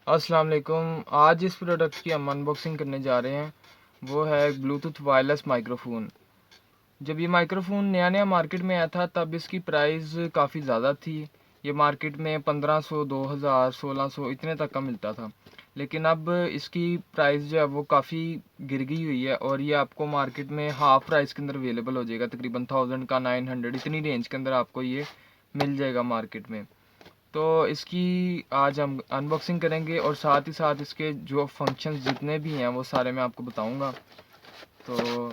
अस्सलाम वालेकुम। आज इस प्रोडक्ट की हम अनबॉक्सिंग करने जा रहे हैं, वो है ब्लूटूथ वायरलेस माइक्रोफ़ोन। जब ये माइक्रोफ़ोन नया नया मार्केट में आया था तब इसकी प्राइस काफ़ी ज़्यादा थी। ये मार्केट में 1500, 2000, 1600 इतने तक का मिलता था। लेकिन अब इसकी प्राइस जो है वो काफ़ी गिर गई हुई है और ये आपको मार्केट में हाफ़ प्राइस के अंदर अवेलेबल हो जाएगा। तकरीबन 1000 का, 900 इतनी रेंज के अंदर आपको ये मिल जाएगा मार्केट में। तो इसकी आज हम अनबॉक्सिंग करेंगे और साथ ही साथ इसके जो फंक्शंस जितने भी हैं वो सारे मैं आपको बताऊंगा। तो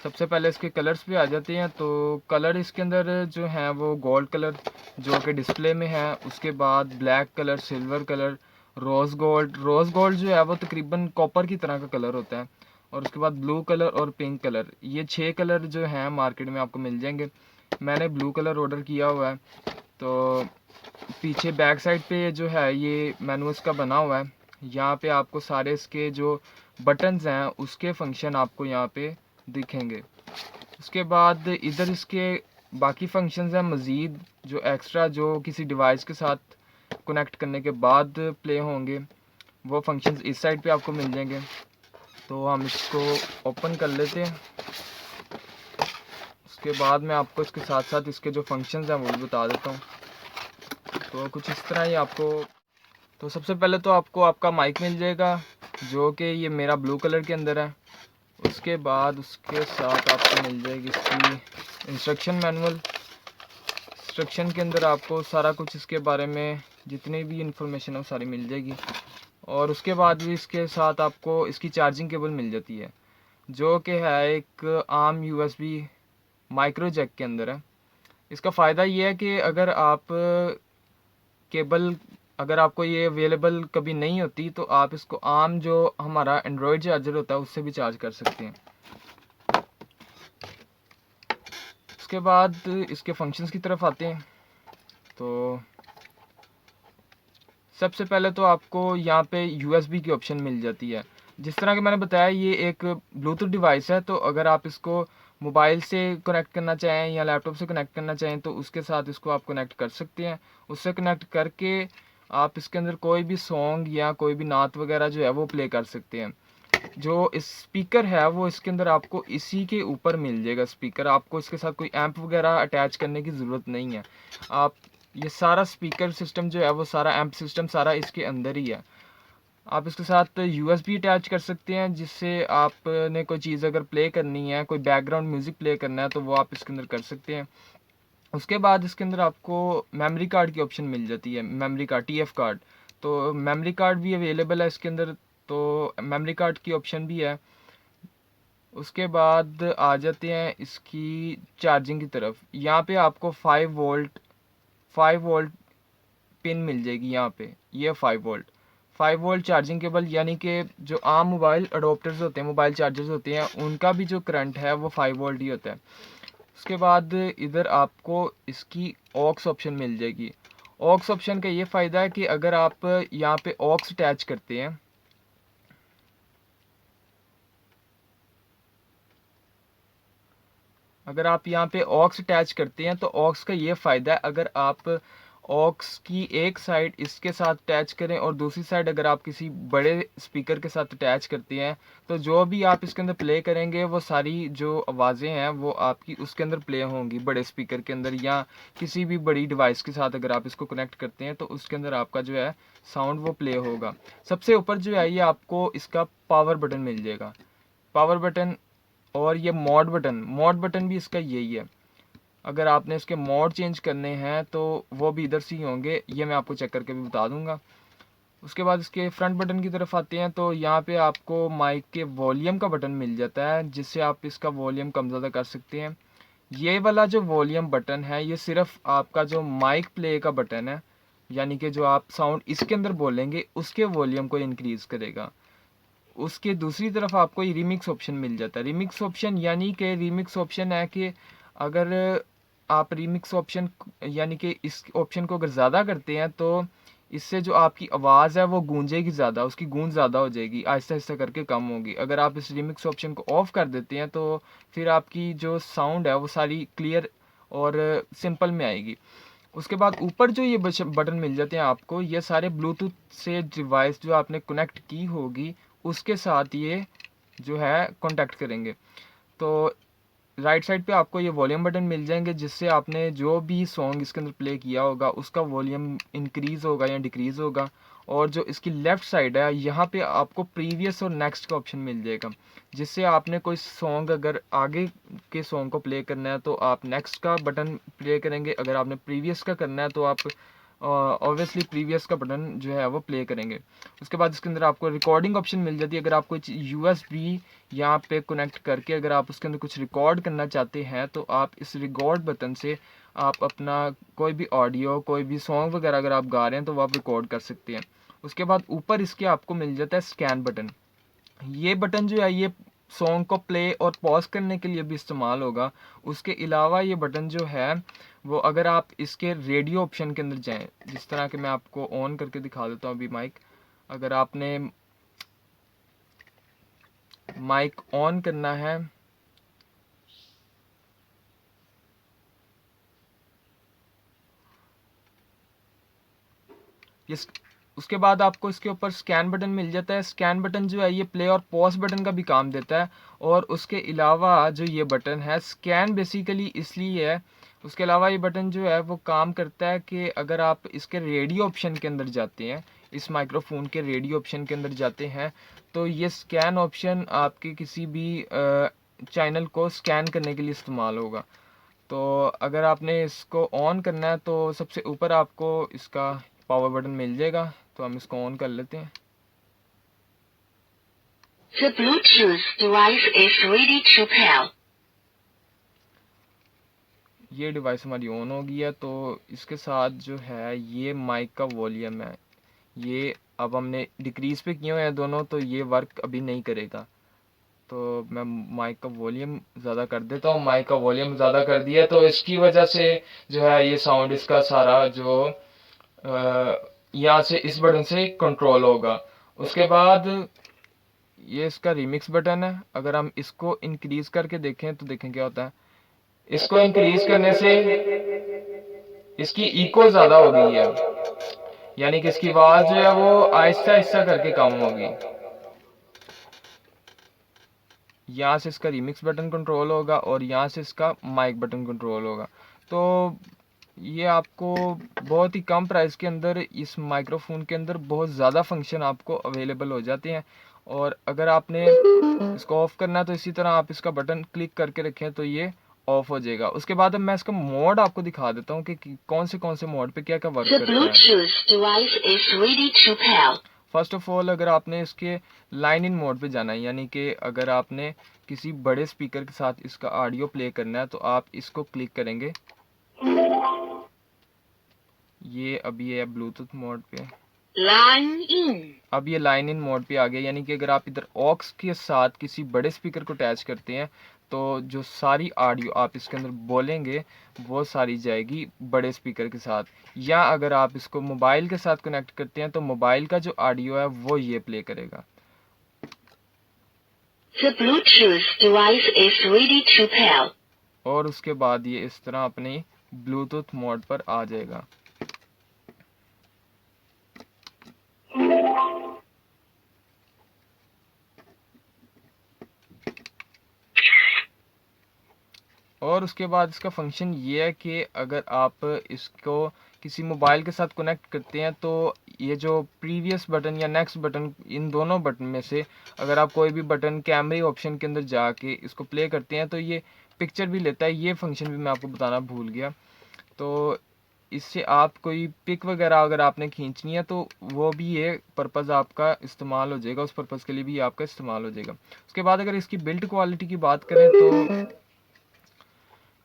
सबसे पहले इसके कलर्स पे आ जाते हैं। तो कलर इसके अंदर जो हैं वो गोल्ड कलर जो कि डिस्प्ले में है, उसके बाद black colour, silver colour, rose gold जो है वो तकरीबन कॉपर की तरह का कलर होता है, और उसके बाद ब्लू कलर और पिंक कलर। ये 6 कलर जो हैं मार्केट में आपको मिल जाएंगे। मैंने ब्लू कलर ऑर्डर किया हुआ है। तो पीछे बैक साइड पे जो है ये मैनुअल का बना हुआ है। यहाँ पे आपको सारे इसके जो बटन्स हैं उसके फंक्शन आपको यहाँ पे दिखेंगे। उसके बाद इधर इसके बाकी फंक्शंस हैं मज़ीद, जो एक्स्ट्रा जो किसी डिवाइस के साथ कनेक्ट करने के बाद प्ले होंगे, वो फंक्शंस इस साइड पे आपको मिल जाएंगे। तो हम इसको ओपन कर लेते हैं। उसके बाद मैं आपको इसके साथ साथ इसके जो फंक्शंस हैं वो भी बता देता हूँ। तो कुछ इस तरह ही आपको। तो सबसे पहले तो आपको आपका माइक मिल जाएगा, जो कि ये मेरा ब्लू कलर के अंदर है। उसके बाद उसके साथ आपको मिल जाएगी इसकी इंस्ट्रक्शन मैनुअल। इंस्ट्रक्शन के अंदर आपको सारा कुछ इसके बारे में जितनी भी इंफॉर्मेशन है वो सारी मिल जाएगी। और उसके बाद भी इसके साथ आपको इसकी चार्जिंग केबल मिल जाती है, जो कि है एक आर्म यूएसबी माइक्रो जैक के अंदर है। इसका फ़ायदा ये है कि केबल अगर आपको ये अवेलेबल कभी नहीं होती तो आप इसको आम जो हमारा एंड्रॉयड चार्जर होता है उससे भी चार्ज कर सकते हैं। उसके बाद इसके फंक्शंस की तरफ आते हैं। तो सबसे पहले तो आपको यहाँ पे यूएसबी की ऑप्शन मिल जाती है। जिस तरह कि मैंने बताया ये एक ब्लूटूथ डिवाइस है, तो अगर आप इसको मोबाइल से कनेक्ट करना चाहें या लैपटॉप से कनेक्ट करना चाहें तो उसके साथ इसको आप कनेक्ट कर सकते हैं। उससे कनेक्ट करके आप इसके अंदर कोई भी सॉन्ग या कोई भी नात वगैरह जो है वो प्ले कर सकते हैं। जो इस स्पीकर है वो इसके अंदर आपको इसी के ऊपर मिल जाएगा स्पीकर। आपको इसके साथ कोई एम्प वगैरह अटैच करने की ज़रूरत नहीं है। आप ये सारा स्पीकर सिस्टम जो है वो सारा एम्प सिस्टम सारा इसके अंदर ही है। आप इसके साथ यूएसबी अटैच कर सकते हैं, जिससे आपने कोई चीज़ अगर प्ले करनी है, कोई बैकग्राउंड म्यूज़िक प्ले करना है तो वो आप इसके अंदर कर सकते हैं। उसके बाद इसके अंदर आपको मेमोरी कार्ड की ऑप्शन मिल जाती है, मेमोरी कार्ड, टीएफ कार्ड। तो मेमोरी कार्ड भी अवेलेबल है इसके अंदर, तो मेमोरी कार्ड की ऑप्शन भी है। उसके बाद आ जाते हैं इसकी चार्जिंग की तरफ। यहाँ पे आपको 5 वोल्ट पिन मिल जाएगी। यहाँ पे ये 5 वोल्ट चार्जिंग केबल, यानी कि जो आम मोबाइल अडोप्टर्स होते हैं, मोबाइल चार्जर्स होते हैं, उनका भी जो करंट है वो 5 वोल्ट ही होता है। उसके बाद इधर आपको इसकी ऑक्स ऑप्शन मिल जाएगी। ऑक्स ऑप्शन का ये फ़ायदा है कि अगर आप यहाँ पे ऑक्स अटैच करते हैं, अगर आप यहाँ पे ऑक्स अटैच करते हैं तो ऑक्स का ये फ़ायदा है, अगर आप ऑक्स की एक साइड इसके साथ अटैच करें और दूसरी साइड अगर आप किसी बड़े स्पीकर के साथ अटैच करते हैं तो जो भी आप इसके अंदर प्ले करेंगे वो सारी जो आवाज़ें हैं वो आपकी उसके अंदर प्ले होंगी बड़े स्पीकर के अंदर, या किसी भी बड़ी डिवाइस के साथ अगर आप इसको कनेक्ट करते हैं तो उसके अंदर आपका जो है साउंड वो प्ले होगा। सबसे ऊपर जो है ये आपको इसका पावर बटन मिल जाएगा, पावर बटन। और ये मोड बटन भी इसका यही है। अगर आपने इसके मोड चेंज करने हैं तो वो भी इधर से ही होंगे, ये मैं आपको चेक करके भी बता दूंगा। उसके बाद इसके फ्रंट बटन की तरफ आते हैं। तो यहाँ पे आपको माइक के वॉल्यूम का बटन मिल जाता है, जिससे आप इसका वॉल्यूम कम ज़्यादा कर सकते हैं। ये वाला जो वॉल्यूम बटन है ये सिर्फ आपका जो माइक प्ले का बटन है, यानी कि जो आप साउंड इसके अंदर बोलेंगे उसके वॉल्यूम को इंक्रीज़ करेगा। उसके दूसरी तरफ आपको ये रिमिक्स ऑप्शन मिल जाता है। रिमिक्स ऑप्शन यानी कि रिमिक्स ऑप्शन है कि अगर आप रिमिक्स ऑप्शन यानी कि इस ऑप्शन को अगर ज़्यादा करते हैं तो इससे जो आपकी आवाज़ है वो गूंजेगी ज़्यादा, उसकी गूंज ज़्यादा हो जाएगी, आहिस्ता आहिस्ता करके कम होगी। अगर आप इस रिमिक्स ऑप्शन को ऑफ़ कर देते हैं तो फिर आपकी जो साउंड है वो सारी क्लियर और सिंपल में आएगी। उसके बाद ऊपर जो ये बटन मिल जाते हैं आपको, ये सारे ब्लूटूथ से डिवाइस जो आपने कनेक्ट की होगी उसके साथ ये जो है कांटेक्ट करेंगे। तो राइट साइड पे आपको ये वॉल्यूम बटन मिल जाएंगे, जिससे आपने जो भी सॉन्ग इसके अंदर प्ले किया होगा उसका वॉल्यूम इंक्रीज़ होगा या डिक्रीज़ होगा। और जो इसकी लेफ़्ट साइड है, यहाँ पे आपको प्रीवियस और नेक्स्ट का ऑप्शन मिल जाएगा, जिससे आपने कोई सॉन्ग अगर आगे के सॉन्ग को प्ले करना है तो आप नेक्स्ट का बटन प्ले करेंगे, अगर आपने प्रीवियस का करना है तो आप ऑब्वियसली प्रीवियस का बटन जो है वो प्ले करेंगे। उसके बाद इसके अंदर आपको रिकॉर्डिंग ऑप्शन मिल जाती है। अगर आप कोई USB यहाँ पे कनेक्ट करके अगर आप उसके अंदर कुछ रिकॉर्ड करना चाहते हैं तो आप इस रिकॉर्ड बटन से आप अपना कोई भी ऑडियो, कोई भी सॉन्ग वगैरह अगर आप गा रहे हैं तो वो आप रिकॉर्ड कर सकते हैं। उसके बाद ऊपर इसके आपको मिल जाता है स्कैन बटन। ये बटन जो है ये सॉन्ग को प्ले और पॉज करने के लिए भी इस्तेमाल होगा। उसके अलावा ये बटन जो है वो अगर आप इसके रेडियो ऑप्शन के अंदर जाएं, जिस तरह के मैं आपको ऑन करके दिखा देता हूँ अभी माइक, अगर आपने माइक ऑन करना है ये उसके बाद आपको इसके ऊपर स्कैन बटन मिल जाता है। स्कैन बटन जो है ये प्ले और पॉज बटन का भी काम देता है। और उसके अलावा जो ये बटन है स्कैन बेसिकली इसलिए है, उसके अलावा ये बटन जो है वो काम करता है कि अगर आप इसके रेडियो ऑप्शन के अंदर जाते हैं, इस माइक्रोफोन के रेडियो ऑप्शन के अंदर जाते हैं, तो ये स्कैन ऑप्शन आपके किसी भी चैनल को स्कैन करने के लिए इस्तेमाल होगा। तो अगर आपने इसको ऑन करना है तो सबसे ऊपर आपको इसका पावर बटन मिल जाएगा, तो हम इसको ऑन कर लेते हैं। The Bluetooth device is ready to pair. ये डिवाइस हमारी ऑन हो गई है। तो इसके साथ जो है ये माइक का वॉल्यूम है, ये अब हमने डिक्रीज़ पे किए हुए हैं दोनों, तो ये वर्क अभी नहीं करेगा। तो मैं माइक का वॉल्यूम ज़्यादा कर देता हूँ। माइक का वॉल्यूम ज़्यादा कर दिया तो इसकी वजह से जो है ये साउंड इसका सारा जो यहाँ से इस बटन से कंट्रोल होगा। उसके बाद ये इसका रिमिक्स बटन है। अगर हम इसको इंक्रीज करके देखें तो देखें क्या होता है। इसको इंक्रीज करने से इसकी इको ज़्यादा हो गई है, यानी कि इसकी आवाज़ जो है वो आहिस्ता आहिस्ता करके कम होगी। यहाँ से इसका रिमिक्स बटन कंट्रोल होगा और यहाँ से इसका माइक बटन कंट्रोल होगा। तो ये आपको बहुत ही कम प्राइस के अंदर इस माइक्रोफोन के अंदर बहुत ज़्यादा फंक्शन आपको अवेलेबल हो जाते हैं। और अगर आपने इसको ऑफ़ करना है तो इसी तरह आप इसका बटन क्लिक करके रखें तो ये ऑफ हो जाएगा। उसके बाद अब मैं इसका मोड आपको दिखा देता हूँ कि कौन से मोड पे क्या क्या वर्क The करता है। Bluetooth device is ready to pair. First of all अगर आपने इसके लाइन इन मोड पे जाना है, यानी कि अगर आपने किसी बड़े स्पीकर के साथ इसका ऑडियो प्ले करना है तो आप इसको क्लिक करेंगे। ये अभी है ब्लूटूथ मोड पे, Line in. अब ये लाइन इन मोड पे आ गया, यानी कि अगर आप इधर ऑक्स के साथ किसी बड़े स्पीकर को अटैच करते हैं तो जो सारी ऑडियो आप इसके अंदर बोलेंगे वो सारी जाएगी बड़े स्पीकर के साथ। या अगर आप इसको मोबाइल के साथ कनेक्ट करते हैं तो मोबाइल का जो ऑडियो है वो ये प्ले करेगा। The Bluetooth device is ready to pair. और उसके बाद ये इस तरह अपनी ब्लूटूथ मोड पर आ जाएगा। और उसके बाद इसका फंक्शन ये है कि अगर आप इसको किसी मोबाइल के साथ कनेक्ट करते हैं तो ये जो प्रीवियस बटन या नेक्स्ट बटन, इन दोनों बटन में से अगर आप कोई भी बटन कैमरे ऑप्शन के अंदर जाके इसको प्ले करते हैं तो ये पिक्चर भी लेता है। ये फंक्शन भी मैं आपको बताना भूल गया। तो इससे आप कोई पिक वगैरह अगर आपने खींचनी है तो वो भी ये पर्पज़ आपका इस्तेमाल हो जाएगा, उस पर्पज़ के लिए भी आपका इस्तेमाल हो जाएगा। उसके बाद अगर इसकी बिल्ड क्वालिटी की बात करें तो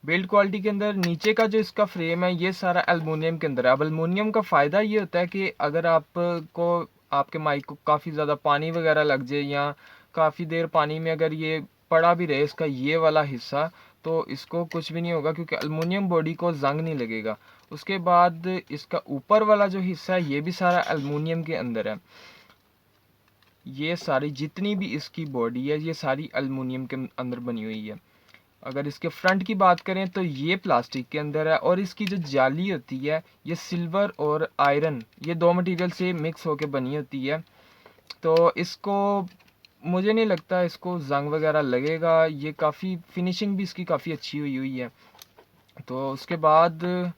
बिल्ड क्वालिटी के अंदर नीचे का जो इसका फ्रेम है ये सारा एल्युमिनियम के अंदर है। अब एल्युमिनियम का फ़ायदा ये होता है कि अगर आपको आपके माइक को काफ़ी ज़्यादा पानी वगैरह लग जाए या काफ़ी देर पानी में अगर ये पड़ा भी रहे इसका ये वाला हिस्सा, तो इसको कुछ भी नहीं होगा क्योंकि एल्युमिनियम बॉडी को जंग नहीं लगेगा। उसके बाद इसका ऊपर वाला जो हिस्सा है ये भी सारा एल्युमिनियम के अंदर है। ये सारी जितनी भी इसकी बॉडी है ये सारी एल्युमिनियम के अंदर बनी हुई है। अगर इसके फ्रंट की बात करें तो ये प्लास्टिक के अंदर है, और इसकी जो जाली होती है ये सिल्वर और आयरन, ये दो मटेरियल से मिक्स होकर बनी होती है। तो इसको मुझे नहीं लगता इसको जंग वगैरह लगेगा, ये काफ़ी फिनिशिंग भी इसकी काफ़ी अच्छी हुई हुई है। तो उसके बाद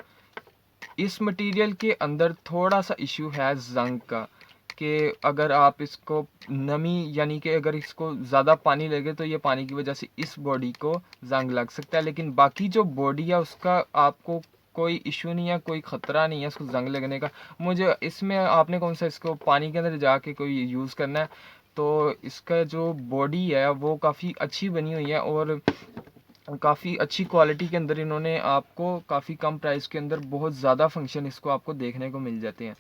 इस मटेरियल के अंदर थोड़ा सा इशू है जंग का, कि अगर आप इसको नमी यानी कि अगर इसको ज़्यादा पानी लगे तो ये पानी की वजह से इस बॉडी को जंग लग सकता है, लेकिन बाकी जो बॉडी है उसका आपको कोई इशू नहीं है, कोई ख़तरा नहीं है इसको जंग लगने का। मुझे इसमें आपने कौन सा इसको पानी के अंदर जाके कोई यूज़ करना है, तो इसका जो बॉडी है वो काफ़ी अच्छी बनी हुई है, और काफ़ी अच्छी क्वालिटी के अंदर इन्होंने आपको काफ़ी कम प्राइस के अंदर बहुत ज़्यादा फंक्शन इसको आपको देखने को मिल जाते हैं।